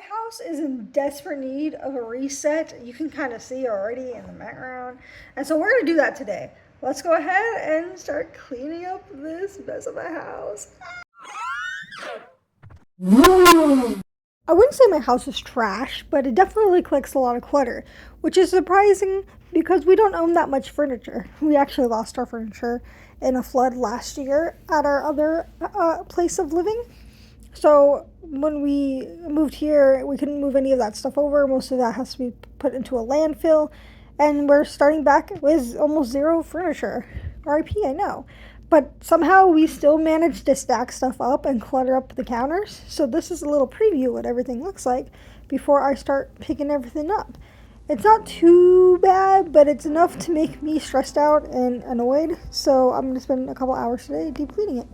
house is in desperate need of a reset. You can kind of see already in the background. And so we're going to do that today. Let's go ahead and start cleaning up this mess of my house. I wouldn't say my house is trash, but it definitely collects a lot of clutter, which is surprising because we don't own that much furniture. We actually lost our furniture in a flood last year at our other place of living. So when we moved here, we couldn't move any of that stuff over. Most of that has to be put into a landfill. And we're starting back with almost zero furniture. RIP, I know. But somehow we still managed to stack stuff up and clutter up the counters. So this is a little preview of what everything looks like before I start picking everything up. It's not too bad, but it's enough to make me stressed out and annoyed. So I'm going to spend a couple hours today deep cleaning it.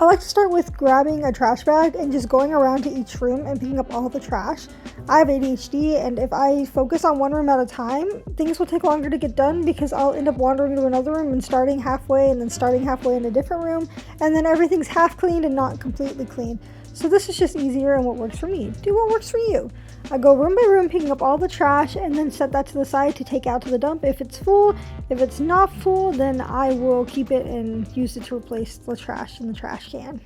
I like to start with grabbing a trash bag and just going around to each room and picking up all the trash. I have ADHD, and if I focus on one room at a time, things will take longer to get done because I'll end up wandering to another room and starting halfway and then starting halfway in a different room, and then everything's half cleaned and not completely clean. So this is just easier and what works for me. Do what works for you. I go room by room picking up all the trash and then set that to the side to take out to the dump if it's full. If it's not full, then I will keep it and use it to replace the trash in the trash can.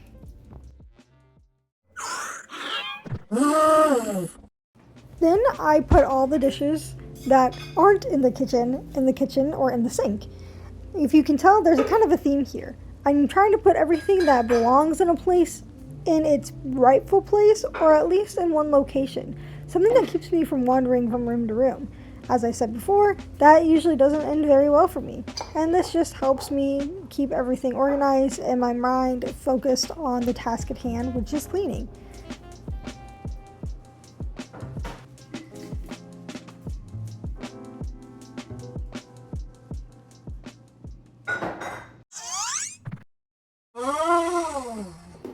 Then I put all the dishes that aren't in the kitchen or in the sink. If you can tell, there's a kind of a theme here. I'm trying to put everything that belongs in a place in its rightful place, or at least in one location. Something that keeps me from wandering from room to room. As I said before, that usually doesn't end very well for me. And this just helps me keep everything organized and my mind focused on the task at hand, which is cleaning.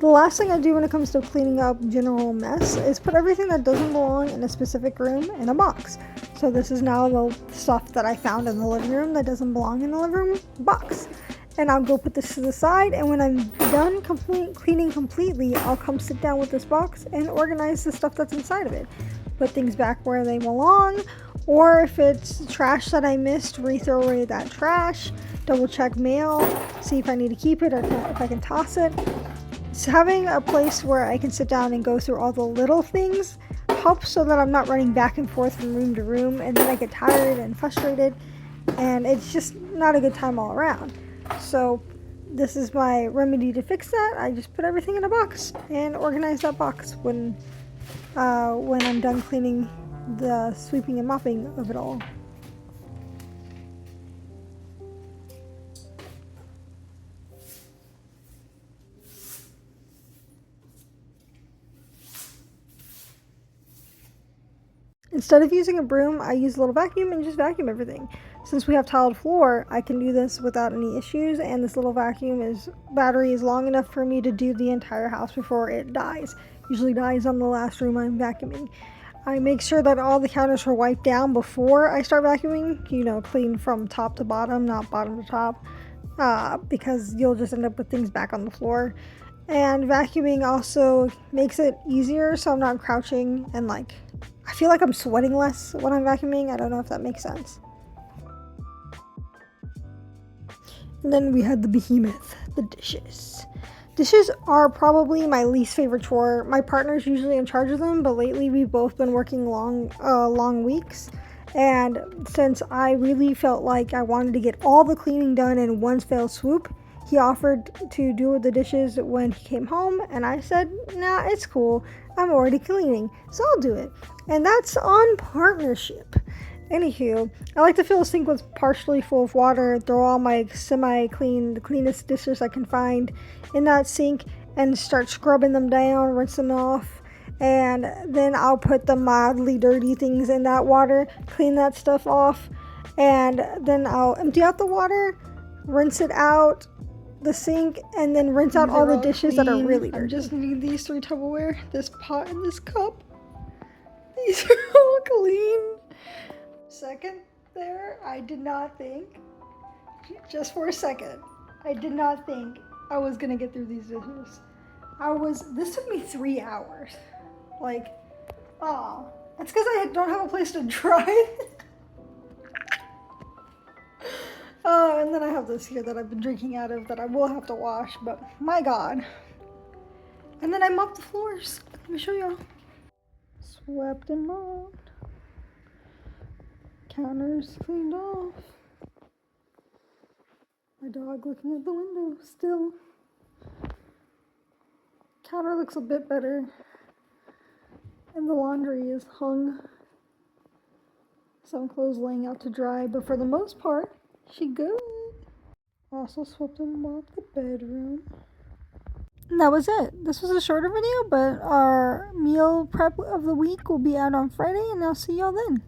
The last thing I do when it comes to cleaning up general mess is put everything that doesn't belong in a specific room in a box. So this is now the stuff that I found in the living room that doesn't belong in the living room box. And I'll go put this to the side, and when I'm done cleaning completely, I'll come sit down with this box and organize the stuff that's inside of it. Put things back where they belong, or if it's trash that I missed, re-throw away that trash, double check mail, see if I need to keep it or if I can toss it. So having a place where I can sit down and go through all the little things helps so that I'm not running back and forth from room to room, and then I get tired and frustrated, and it's just not a good time all around. So this is my remedy to fix that. I just put everything in a box and organize that box when I'm done cleaning the sweeping and mopping of it all. Instead of using a broom, I use a little vacuum and just vacuum everything. Since we have tiled floor, I can do this without any issues, and this little battery is long enough for me to do the entire house before it dies. Usually dies on the last room I'm vacuuming. I make sure that all the counters are wiped down before I start vacuuming, clean from top to bottom, not bottom to top, because you'll just end up with things back on the floor. And vacuuming also makes it easier, so I'm not crouching and I feel like I'm sweating less when I'm vacuuming. I don't know if that makes sense. And then we had the behemoth, the dishes. Dishes are probably my least favorite chore. My partner's usually in charge of them, but lately we've both been working long weeks. And since I really felt like I wanted to get all the cleaning done in one fell swoop, he offered to do the dishes when he came home, and I said, nah, it's cool. I'm already cleaning, so I'll do it. And that's on partnership. Anywho, I like to fill a sink with partially full of water, throw all my the cleanest dishes I can find in that sink, and start scrubbing them down, rinse them off. And then I'll put the mildly dirty things in that water, clean that stuff off, and then I'll empty out the water, rinse it out, the sink, and then rinse out all the dishes that are really dirty. I just need these 3 Tupperware, this pot, and this cup. these are all clean. Second there, I did not think, just for a second, I did not think I was gonna get through these dishes. This took me 3 hours. Like, oh, it's because I don't have a place to dry it. And then I have this here that I've been drinking out of that I will have to wash, but my God. And then I mopped the floors. Let me show y'all. Swept and mopped. Counters cleaned off. My dog looking at the window still. Counter looks a bit better. And the laundry is hung. Some clothes laying out to dry, but for the most part, she good. Also swept and mopped the bedroom. And that was it. This was a shorter video, but our meal prep of the week will be out on Friday, and I'll see y'all then.